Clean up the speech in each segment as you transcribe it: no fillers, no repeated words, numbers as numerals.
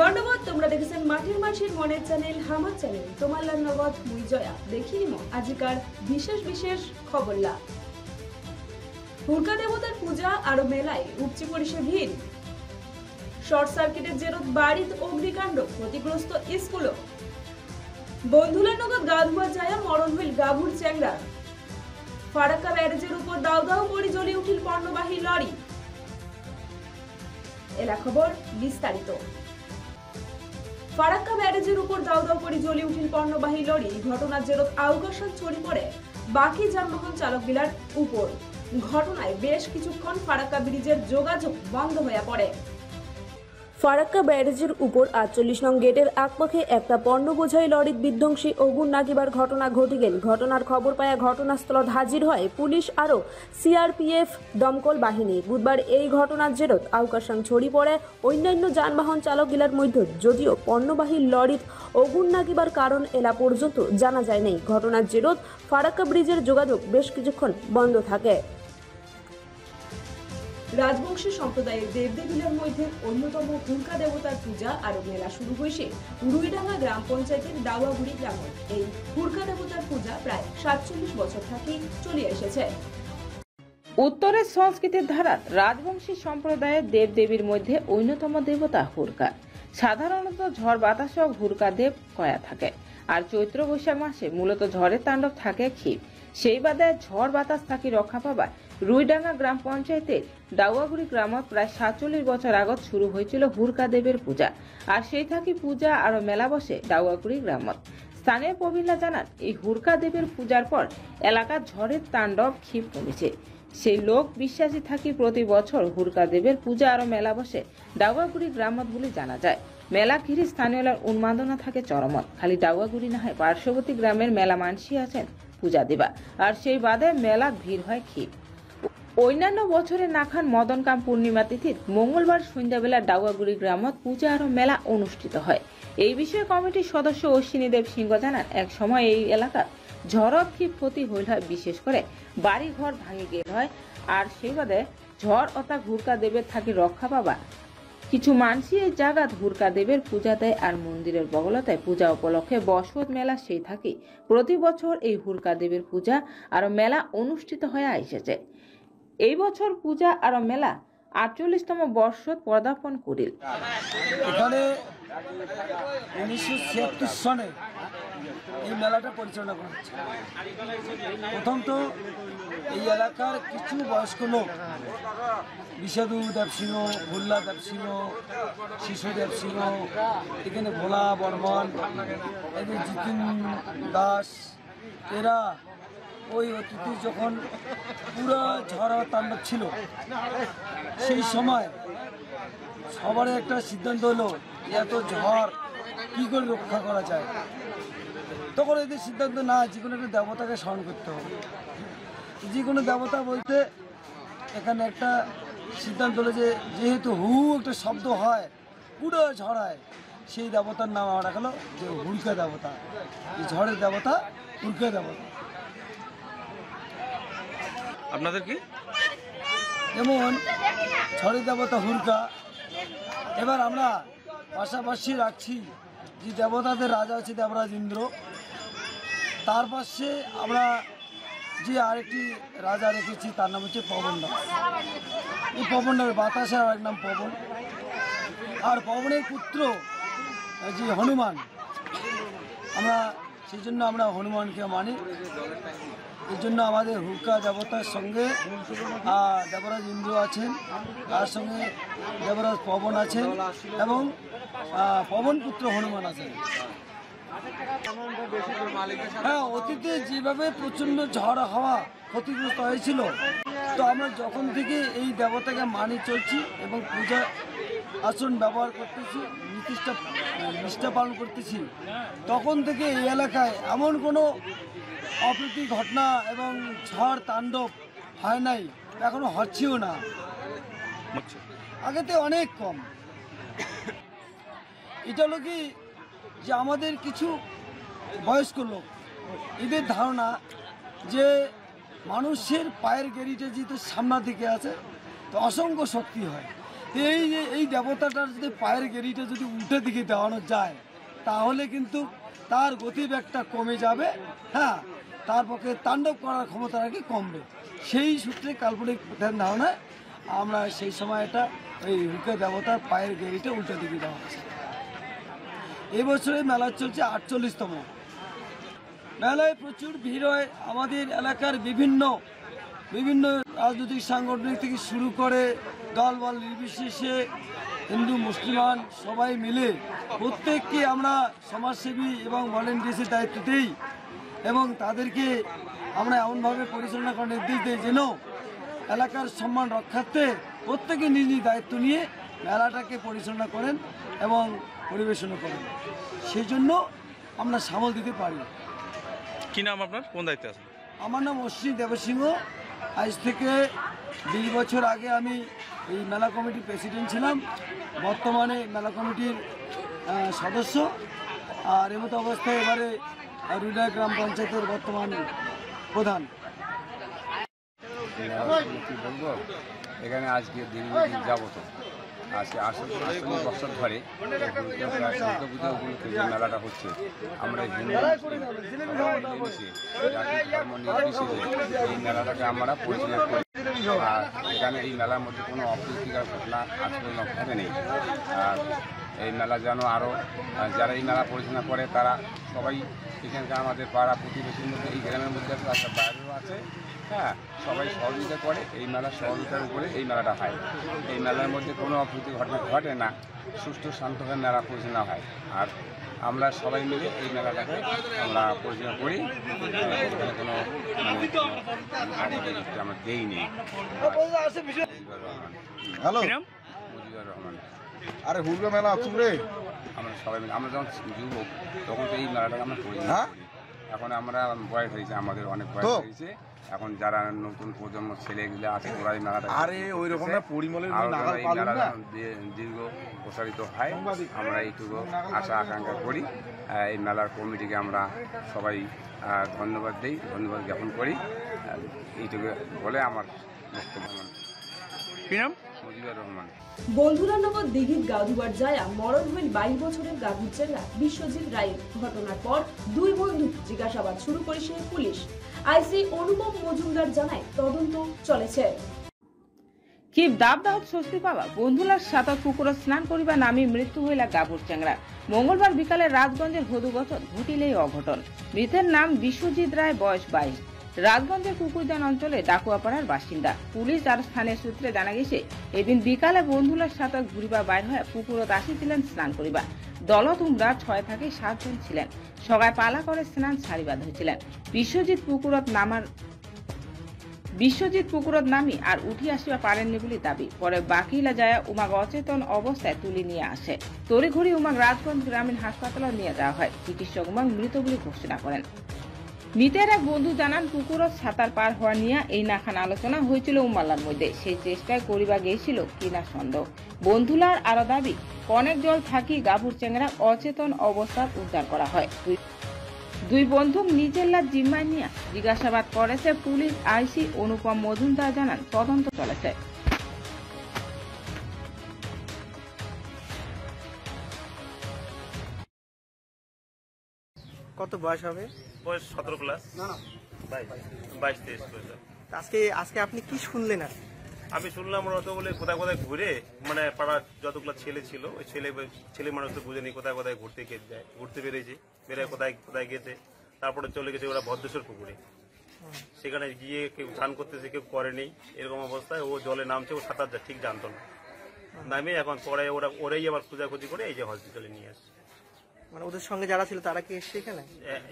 ধন্যবাদ। তোমরা দেখেছেন মাটির মাঝির মনের চ্যানেল হামার চ্যানেল। তোমার লান্নগত মুই জয়া দেখি নিম আজিকার বিশেষ বিশেষ খবরলা। হুরকা দেবতার পূজা আর মেলায় উপচি পড়িছে ভিড়। শর্ট সার্কিটের জেরত বাড়িত অগ্নিকাণ্ড, ক্ষতিগ্রস্ত স্কুল। বন্ধুলার নগদ গা ধোয়া যায় মরণ হইল গাভুর চ্যাংড়া। ফারাক্কা ব্যারেজের উপর দাও দাও করে জ্বলে উঠিল পণ্যবাহী লরি। এলা খবর বিস্তারিত। ফারাক্কা ব্যারেজের উপর দাও দাও করে জ্বলে উঠিল পণ্যবাহী লরি। ঘটনার জেরত আউকাশন ছড়ি পড়ে বাকি যানবাহন চালকগুলার উপর। ঘটনায় বেশ কিছুক্ষণ ফারাক্কা ব্রিজের যোগাযোগ বন্ধ হয়ে পড়ে। ফারাক্কা ব্যারেজের উপর ৪৮ নং গেটের একপাশে একটা পণ্য বোঝাই লরির বিধ্বংসী আগুন লাগিবার ঘটনা ঘটে গেল। ঘটনার খবর পায়া ঘটনাস্থলত হাজির হয় পুলিশ আরও সিআরপিএফ দমকল বাহিনী। বুধবার এই ঘটনার জেরত আউকাশাং ছড়ি পড়ে অন্যান্য যানবাহন চালকগুলার মধ্যে, যদিও পণ্যবাহী লরিত আগুন লাগিবার কারণ এলা পর্যন্ত জানা যায় নাই। ঘটনার জেরত ফারাক্কা ব্রিজের যোগাযোগ বেশ কিছুক্ষণ বন্ধ থাকে। রাজবংশী সম্প্রদায়ের দেবদেবীদের মধ্যে অন্যতম হুরকা দেবতার পূজা আর মেলা শুরু হয়েছে রুইডাঙ্গা গ্রাম পঞ্চায়েতের দাওয়াগুড়ি গ্রামে। এই হুরকা দেবতার পূজা প্রায় ৪৭ বছর থেকে চলে এসেছে। উত্তরের সংস্কৃতির ধারা রাজবংশী সম্প্রদায়ের দেবদেবীর মধ্যে অন্যতম দেবতা হুরকা। সাধারণত ঝড় বাতাস হুরকা দেব কয়া থাকে, আর চৈত্র বৈশাখ মাসে মূলত ঝড়ের তাণ্ডব থাকে ক্ষীপ। সেই বাদে ঝড় বাতাস থাকি রক্ষা পাবার রুইডাঙ্গা গ্রাম পঞ্চায়েতের দাওয়াগুড়ি গ্রামত প্রায় ৪৭ বছর আগত শুরু হয়েছিল হুরকা দেবের পূজা, আর সেই থাকি পূজা আর মেলা বসে দাওয়াগুড়ি গ্রামত। স্থানীয় প্রবীণরা জানান, এই হুরকা দেবের পূজার পর এলাকার ঝড়ের তাণ্ডব ক্ষীপ কমেছে। সেই লোক বিশ্বাসী থাকি প্রতি বছর হুরকা দেবের পূজা আর মেলা বসে দাওয়াগুড়ি গ্রামত বলে জানা যায়। মেলা ঘিরে স্থানীয়রা উন্মাদনা থাকে চরমত। খালি দাওয়াগুড়ি না হয় পার্শ্ববর্তী গ্রামের মেলা মানসি আছেন পূজা দেবা, আর সেই বাদে মেলা ভিড় হয় ক্ষীপ। অন্যান্য বছরে নাখান মদনকাম পূর্ণিমা তিথির মঙ্গলবার সন্ধ্যাবেলা দাওয়াগুড়ি গ্রামত পূজা আর মেলা অনুষ্ঠিত হয়। এই বিষয়ে কমিটির সদস্য অশ্বিনী দেব সিংহ জানান, এক সময় এই এলাকার ঝড়ত ক্ষীপ ক্ষতি হইল হয়, বিশেষ করে বাড়ি ঘর ভাঙি গেল হয়, আর সেই বাদে ঝড় অর্থাৎ হুরকা দেবের থাকি রক্ষা পাবা কিছু মানসি এই জায়গাত হুরকা দেবের পূজা দেয়। আর মন্দিরের বগলতায় পূজা উপলক্ষে বসত মেলা সেই থাকি প্রতি বছর এই হুরকা দেবের পূজা আর মেলা অনুষ্ঠিত হয়ে এসেছে। এই বছর পূজা আর মেলা ৪৮তম বর্ষত পদার্পণ করিল। এখানে ১৯৭৬ সনে এই মেলাটা পরিচালনা করা হচ্ছে। প্রথম তো এই এলাকার কিছু বয়স্ক লোক, বিষাদু দেব সিংহ, ভুল্লা দেব সিংহ, শিশু দেব সিংহ, এখানে ভোলা বর্মন, এদের জিতিন দাস, এরা ওই অতিথি যখন পুরো ঝড় তাণ্ডব ছিল সেই সময় সবার একটা সিদ্ধান্ত হলো এত ঝড় কী করে রক্ষা করা যায়। তখন এদের সিদ্ধান্ত না, যে কোনো একটা দেবতাকে স্মরণ করতে হবে। যে কোনো দেবতা বলতে এখানে একটা সিদ্ধান্ত হলো যে যেহেতু হু একটা শব্দ হয়, পুরো ঝড়ায়, সেই দেবতার নাম আমরা রাখলো যে হুরকা দেবতা। এই ঝড়ের দেবতা হুরকা দেবতা। আপনাদের কি যেমন ঝড়ের দেবতা হুরকা। এবার আমরা পাশাপাশি রাখছি যে দেবতাদের রাজা আছে দেবরাজ ইন্দ্র, তার পাশে আমরা যে আরেকটি রাজা রেখেছি তার নাম হচ্ছে পবন দাস। এই পবন দাস বাতাসের আরেক নাম পবন। আর পবনের পুত্র যে হনুমান, আমরা সেই জন্য আমরা হনুমানকে মানি। এই জন্য আমাদের হুরকা দেবতার সঙ্গে দেবরাজ ইন্দ্র আছেন, তার সঙ্গে দেবরাজ পবন আছেন এবং পবন পুত্র হনুমান আছেন। হ্যাঁ, অতীতে যেভাবে প্রচণ্ড ঝড় হাওয়া ক্ষতিগ্রস্ত হয়েছিল, তো আমরা যখন থেকে এই দেবতাকে মানি চলছি এবং পূজা আসন ব্যবহার করতেছি, নিষ্ঠা পালন করতেছি, তখন থেকে এই এলাকায় এমন কোনো অপ্রীতি ঘটনা এবং ঝড় তাণ্ডব হয় নাই, এখনো হচ্ছেও না। আগেতে অনেক কম। এটা হলো কি যে আমাদের কিছু বয়স্ক লোক, এদের ধারণা যে মানুষের পায়ের গেড়িটা যেহেতু সামনের দিকে আছে, তো অসংখ্য শক্তি হয়। তো এই দেবতাটার যদি পায়ের গেড়িটা যদি উল্টো দিকে দেওয়ানো যায় তাহলে কিন্তু তার গতিবেগটা কমে যাবে, হ্যাঁ, তার পক্ষে তাণ্ডব করার ক্ষমতা নাকি কমবে। সেই সূত্রে কাল্পনিক ধারণায় আমরা সেই সময়টা ওই হুকে দেবতার পায়ের গেড়িটা উল্টো দিকে দেওয়া হচ্ছে। এবছরে মেলা চলছে 48তম। মেলায় প্রচুর ভিড় হয়। আমাদের এলাকার বিভিন্ন রাজনৈতিক সাংগঠনিক থেকে শুরু করে দলবল নির্বিশেষে হিন্দু মুসলমান সবাই মিলে প্রত্যেককে আমরা সমাজসেবী এবং ভলেন্টিয়ার্সের দায়িত্ব দিই এবং তাদেরকে আমরা এমনভাবে পরিচালনা করার নির্দেশ দিই যেন এলাকার সম্মান রক্ষার্থে প্রত্যেকে নিজ নিজ দায়িত্ব নিয়ে মেলাটাকে পরিচালনা করেন এবং পরিবেশনা করেন। সেই জন্য আমরা সামাল দিতে পারি। কি নাম আপনার, কোন দায়িত্বে আছেন? আমার নাম অশ্বিনী দেবসিংহ। আজ থেকে 20 বছর আগে আমি এই মেলা কমিটির প্রেসিডেন্ট ছিলাম, বর্তমানে মেলা কমিটির সদস্য। আর এমতো অবস্থায় এবারে রুডা গ্রাম পঞ্চায়েতের বর্তমান প্রধান। কি বলবো, এখানে আজকে দীর্ঘদিন যাবত আজকে 48 বছর ধরে দুর্গা পুজো উপলক্ষে যে মেলাটা হচ্ছে, আমরা হিন্দু মিলেমিশে জাতি ধর্ম নির্বিশেষে এই মেলাটাকে আমরা পরিচালনা করি। আর এখানে এই মেলার মধ্যে কোনো অপ্রীতিকর ঘটনা আসলে ঘটেনি। আর এই মেলা যেন আরও যারা এই মেলা পরিচালনা করে তারা সবাই এখানকার আমাদের পাড়া প্রতিবেশীর মধ্যে এই গ্রামের মধ্যে একটা বাইরেও আছে, হ্যাঁ, সবাই সহযোগিতা করে। এই মেলার সহযোগিতার উপরে এই মেলাটা হয়। এই মেলার মধ্যে কোনো অপ্রীতি ঘটনা ঘটে না, সুষ্ঠু শান্তভাবে মেলা পরিচালনা হয়। আর আমরা সবাই মিলে এই মেলাটাকে আমরা পরিচালনা করি। এখানে কোনো আমরা দেইনি। হ্যালো, মুজিবুর রহমান। আরে হুরগা মেলা আসুন রে। আমরা সবাই মিলে, আমরা যখন যুবক তখন তো এই মেলাটাকে আমরা পরিচালনা করি। এখন আমরা বয়স হয়েছে, আমাদের অনেক বয়স হয়েছে। এখন যারা নতুন প্রজন্ম ছেলেগুলো আছে ওরা এই মেলাটা আরে ওই রকম না পরিমলের এই মেলাটা দীর্ঘ প্রসারিত হয়। আমরা এইটুকু আশা আকাঙ্ক্ষা করি। এই মেলার কমিটিকে আমরা সবাই ধন্যবাদ দিই, ধন্যবাদ জ্ঞাপন করি। এইটুকু বলে আমার বক্তব্য। কি নাম? মুজিবুর রহমান। বন্ধুরানগর দিঘির গাধুবার জায়া মরণ হইল 22 বছরের গাভুর চেলা বিশ্বজিৎ রায়ের। ঘটনার পর দুই বন্ধু জিজ্ঞাসাবাদ শুরু করেছে পুলিশ। আইসি অনুপম মজুমদার জানায় তদন্ত চলেছে। কি দাবদাহত স্বস্তি পাওয়া বন্ধুলার সাঁতার পুকুরে স্নান করিবা নামি মৃত্যু হইলা গাভুর চ্যাংরা। মঙ্গলবার বিকালে রাজগঞ্জের হদুগছত ঘটিল এই অঘটন। মৃতের নাম বিশ্বজিৎ রায়, বয়স 22। রাজগঞ্জের কুকুরদান অঞ্চলে ডাকুয়াপাড়ার বাসিন্দা। পুলিশ আর স্থানীয় সূত্রে জানা গেছে এদিন বিকালে বন্ধুলার সাথে ঘুরিবা বাইর হয়ে পুকুরত আসিছিলেন স্নান করিবা। দলত উমরা 6 থেকে 7 জন ছিলেন। সবাই পালা করে স্নান সারিবাদ হয়েছিলেন। বিশ্বজিৎ পুকুরত নামি আর উঠি আসিবা পারেননি বলে দাবি। পরে বাকিলা যায় উমাগ অচেতন অবস্থায় তুলে নিয়ে আসে। তড়িঘড়ি উমাগ রাজগঞ্জ গ্রামীণ হাসপাতালে নিয়ে যাওয়া হয়। চিকিৎসক উমাগ মৃত বলে ঘোষণা করেন। মৃতের এক বন্ধু জানান পুকুরত সাঁতার পার হওয়া নিয়ে এই নাখান আলোচনা হয়েছিল উমাল্লার মধ্যে। সেই চেষ্টায় করিবা গিয়েছিল কিনা সন্দেহ। বন্ধুলার আরো দাবি অনেক জল থাকি গাভুর চ্যাংরা অচেতন অবস্থায় উদ্ধার করা হয়। দুই বন্ধু নিজের লাভ জিম্মায় নিয়ে জিজ্ঞাসাবাদ করেছে পুলিশ। আইসি অনুপম মজুমদার জানান তদন্ত চলেছে। কত বয়স হবে? বয়স 17 প্লাস। 22-23 বছর। আজকে আপনি কি শুনলেন? আর আমি শুনলাম ওরা তো বলে কোথায় কোথায় ঘুরে, মানে পাড়ার যতগুলো ছেলে ছিল ওই ছেলে মানুষ তো বুঝেনি কোথায় কোথায় ঘুরতে বেরিয়েছে, বেরিয়ে কোথায় কোথায় গেছে। তারপরে চলে গেছে ওরা ভদ্রেশ্বর পুকুরে। সেখানে গিয়ে কেউ স্নান করতেছে, কেউ করেনি। এরকম অবস্থায় ও জলে নামছে, ও সাঁতার ঠিক জানতো না। নামে এখন পরে ওরাই আবার খোঁজাখুঁজি করে এই যে হসপিটালে নিয়ে আসছে। মানে ওদের সঙ্গে যারা ছিল তারা কি এসছে এখানে?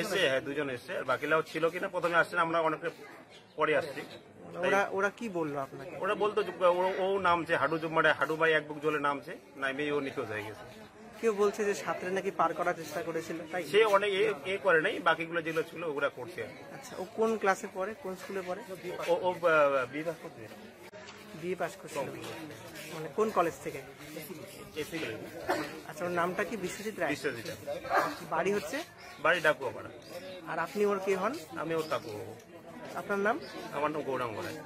এসে, হ্যাঁ, দুজন এসছে। আর বাকিরাও ছিল কিনা প্রথমে আসছে না, আমরা অনেকটা পরে আসছি। ওরা কি বললো আপনাকে? ওরা বলতো ও নামছে হাডু ভাই এক বুক জলে নামছে, নামে ও নিখোঁজ হয়ে গেছে। কেউ বলছে যে সাঁতরে নাকি পার করার চেষ্টা করেছিল, তাই? সে অনেক এ করে নাই, বাকিগুলো যেগুলো ছিল ওগুলা করছে। আচ্ছা, ও কোন ক্লাসে পড়ে, কোন স্কুলে পড়ে? ও বিয়ে করছে। বিয়ে পাস করছে। মানে কোন কলেজ থেকে? আচ্ছা, ওর নামটা কি? বিশ্বজিৎ রায়। বিশ্বজিৎ। বাড়ি হচ্ছে? বাড়ি ডাকুয়াপাড়া। আর আপনি ওর কে হন? আমি ওর কাকু হবো। আপনার নাম? আমার নাম গৌরাঙ্গ রায়।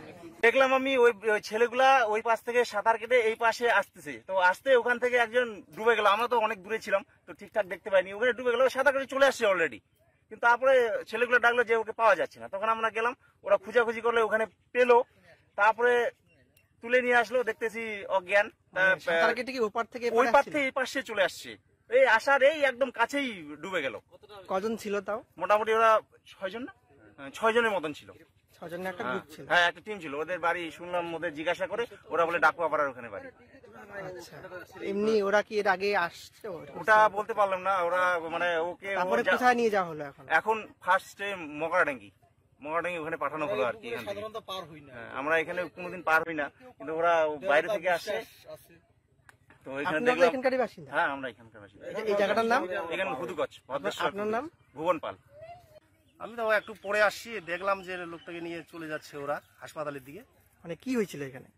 দেখলাম আমি ওই ছেলেগুলা ওই পাশ থেকে সাঁতার কেটে এই পাশে আসতেছে, তো আসতে ওখান থেকে একজন ডুবে গেল। আমরা তো অনেক দূরে ছিলাম, তো ঠিকঠাক দেখতে পাইনি, ওখানে ডুবে গেল, সাঁতার কেটে চলে আসছে অলরেডি। কিন্তু তারপরে ছেলেগুলো ডাকলো যে ওকে পাওয়া যাচ্ছে না, তখন আমরা গেলাম, ওরা খুঁজাখুঁজি করলে ওখানে পেলো, তারপরে তুলে নিয়ে আসলো, দেখতেছি অজ্ঞান। সাঁতার কেটে কি ওপার থেকে ওই পার থেকে এই পাশে চলে আসছে, এই আসার এই একদম কাছেই ডুবে গেল। কজন ছিল তাও? মোটামুটি ওরা 6 জন না 6 জনের মতন ছিল। 6 জনের একটা গ্রুপ ছিল? হ্যাঁ, একটা টিম ছিল। ওদের বাড়ি শুনলাম, ওদের জিজ্ঞাসা করে ওরা বলে ডাকুয়াপাড়ার ওখানে বাড়ি। আচ্ছা, এমনি ওরা কি এর আগে আসছে? ওটা বলতে পারলাম না। ওরা মানে ওকে তারপরে কোথায় নিয়ে যাওয়া হলো? এখন ফার্স্টে মকড়াডাঙ্গি ওখানে পাঠানো হলো আর কি। হ্যাঁ, আমরা এখানে কোনোদিন পার হই না, কিন্তু ওরা বাইরে থেকে আসছে, তো এখানে দেখলাম। এখানকারই বাসিন্দা? হ্যাঁ, আমরা এখানকার বাসিন্দা। এই জায়গাটার নাম? এখানে ঘুদুগছ। আপনার নাম? ভুবন পাল। আমি তো একটু পরে আসছি, দেখলাম যে লোকটাকে নিয়ে চলে যাচ্ছে ওরা হাসপাতালের দিকে। মানে কি হয়েছিল এখানে?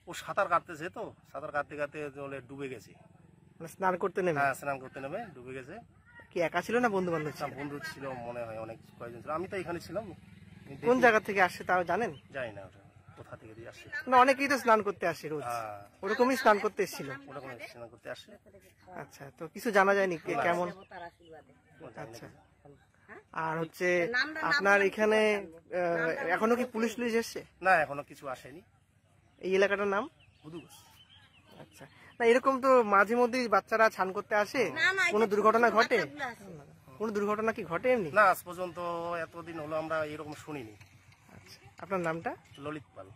ও সাঁতার কাটতেছে, তো সাঁতার কাটতে কাটতে জলে ডুবে গেছে। মানে স্নান করতে নেমে? হ্যাঁ, স্নান করতে নেমে ডুবে গেছে। কি একা ছিল না বন্ধু বান্ধব ছিল? বন্ধু ছিল মনে হয়, অনেক কয়েকজন ছিল। আমি তো এখানে ছিলাম। কোন জায়গা থেকে আসছে তাও জানেন? জানি না ওটা কোথা থেকে দিয়ে আসছে। না, অনেকেই তো স্নান করতে আসে রোজ, ওরকমই স্নান করতে এসেছিল। ওরকম স্নান করতে আসছে। আচ্ছা, তো কিছু জানা যায়নি কেমন? আচ্ছা, আর হচ্ছে আপনার এখানে এখনো কি পুলিশ এসছে? না, এখনো কিছু আসেনি। এই এলাকাটার নাম ঘুদুগছ। আচ্ছা, না এরকম তো মাঝে মধ্যেই বাচ্চারা স্নান করতে আসে, কোনো দুর্ঘটনা ঘটে? কোনো দুর্ঘটনা কি ঘটে এমনি? না, আজ পর্যন্ত এতদিন হলো আমরা এরকম শুনিনি। আচ্ছা, আপনার নামটা? ললিত পাল।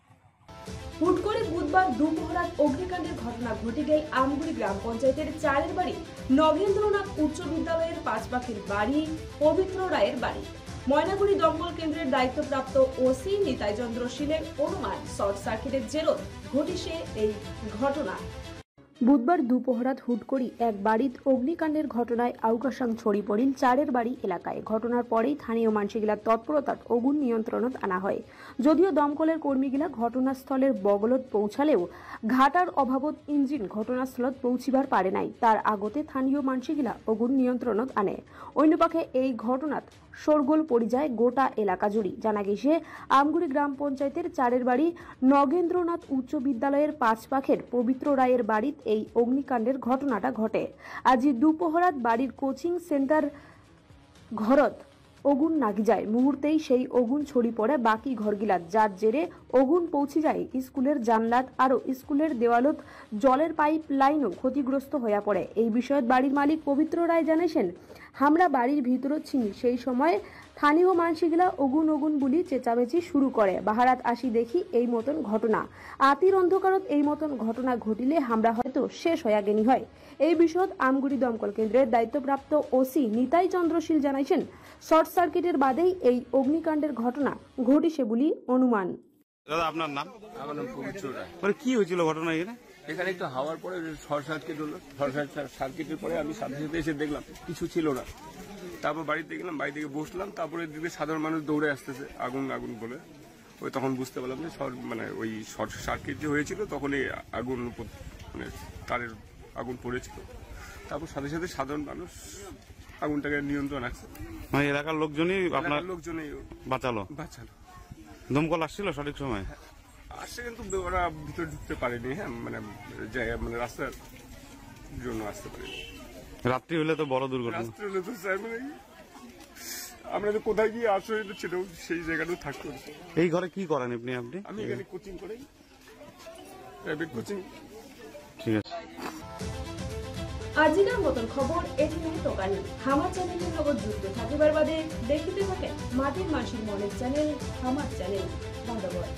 হুট করে বুধবার দুপুররাত অগ্নিকাণ্ডের ঘটনা ঘটে গেল আমগুড়ি গ্রাম পঞ্চায়েতের 4-এর বাড়ি নগেন্দ্রনাথ উচ্চ বিদ্যালয়ের 5 পাখির বাড়ি পবিত্র রায়ের বাড়ি। ময়নাগুড়ি দমকল কেন্দ্রের দায়িত্বপ্রাপ্ত ওসি নিতাই চন্দ্র শীলের অনুমান শর্ট সার্কিটের জেরত ঘটিছে এই ঘটনা। বুধবার দুপুররাত হুট করি এক বাড়িত অগ্নিকাণ্ডের ঘটনায় আউকাশাং ছড়ি পড়িল 4-এর বাড়ি এলাকায়। ঘটনার পরেই স্থানীয় মানসিকগিলার তৎপরতাত আগুন নিয়ন্ত্রণত আনা হয়। যদিও দমকলের কর্মীগিলা ঘটনাস্থলের বগলত পৌঁছালেও ঘাটার অভাবত ইঞ্জিন ঘটনাস্থলত পৌঁছিবার পারে নাই। তার আগতে স্থানীয় মানসিকগিলা আগুন নিয়ন্ত্রণত আনে। অন্যপক্ষে এই ঘটনাত শোরগোল পড়ে যায় গোটা এলাকা জুড়ি। জানা গেছে আমগুড়ি গ্রাম পঞ্চায়েতের 4-এর বাড়ি নগেন্দ্রনাথ উচ্চ বিদ্যালয়ের 5 পাখের পবিত্র রায়ের বাড়িত এই অগ্নিকাণ্ডের ঘটনাটা ঘটে। আজ দুপুররাত বাড়ির কোচিং সেন্টার ঘরত আগুন লাগি যায়। মুহূর্তেই সেই আগুন ছড়ি পড়ে বাকি ঘরগিলাত, যার জেরে আগুন পৌঁছে যায় স্কুলের জানলাত, আরও স্কুলের দেওয়ালত জলের পাইপ লাইনও ক্ষতিগ্রস্ত হয়ে পড়ে। এই বিষয়ে বাড়ির মালিক পবিত্র রায় জানিয়েছেন, আমরা বাড়ির ভিতরত ছিনি, সেই সময় স্থানীয় মানসিকরা আগুন আগুন বলি চেঁচামেচি শুরু করে। বাহারাত আসি দেখি এই মতন ঘটনা। আতির অন্ধকারত এই মতন ঘটনা ঘটিলে আমরা হয়তো শেষ হয়ে গেনি হয়। এই বিষয়ত আমগুড়ি দমকল কেন্দ্রের দায়িত্বপ্রাপ্ত ওসি নিতাই চন্দ্রশীল জানাইছেন, শর্ট সার্কিটের বাদেই এই অগ্নিকাণ্ডের ঘটনা ঘটিছে বলে অনুমান। দাদা, আপনার নাম? আমার নাম পবিত্র রায়। মানে কি হয়েছিল ঘটনা এখানে? এখানে একটু হাওয়ার পরে শর্ট সার্কিট হলো। শর্ট সার্কিটের পরে আমি সাথে সাথে এসে দেখলাম কিছু ছিল না। তারপর বাড়িতে গেলাম, বাড়ি থেকে বসলাম, তারপরে দিকে সাধারণ মানুষ দৌড়ে আসতেছে আগুন আগুন বলে। ওই তখন বুঝতে পারলাম যে মানে ওই শর্ট সার্কিট যে হয়েছিল তখনই আগুন মানে তারের আগুন পড়েছিল। তারপর সাথে সাথে সাধারণ মানুষ আগুনটাকে নিয়ন্ত্রণ আছে। মানে এলাকার লোকজনই আপনার লোকজনই বাঁচালো? দমকল আসছিল সঠিক সময়? আসছে, কিন্তু ওরা ভিতরে ঢুকতে পারেনি। হ্যাঁ, মানে রাস্তার জন্য আসতে পারেনি। রাত্রি হলে তো বড় দুর্ঘটনা। রাত্রি হলে তো স্যার মানে আমরা তো কোথায় গিয়ে আশ্রয় সেটাও সেই জায়গাটাও থাকতে। এই ঘরে কি করেন আপনি? আমি এখানে কোচিং করি, প্রাইভেট কোচিং। ঠিক আছে। আজিকার মতন খবর এটি নিয়ে দোকানি হামার চ্যানেলের লগত যুক্ত থাকিবার বাদে দেখিতে থাকেন মাটির মাসির মনের চ্যানেল হামার চ্যানেল। ধন্যবাদ।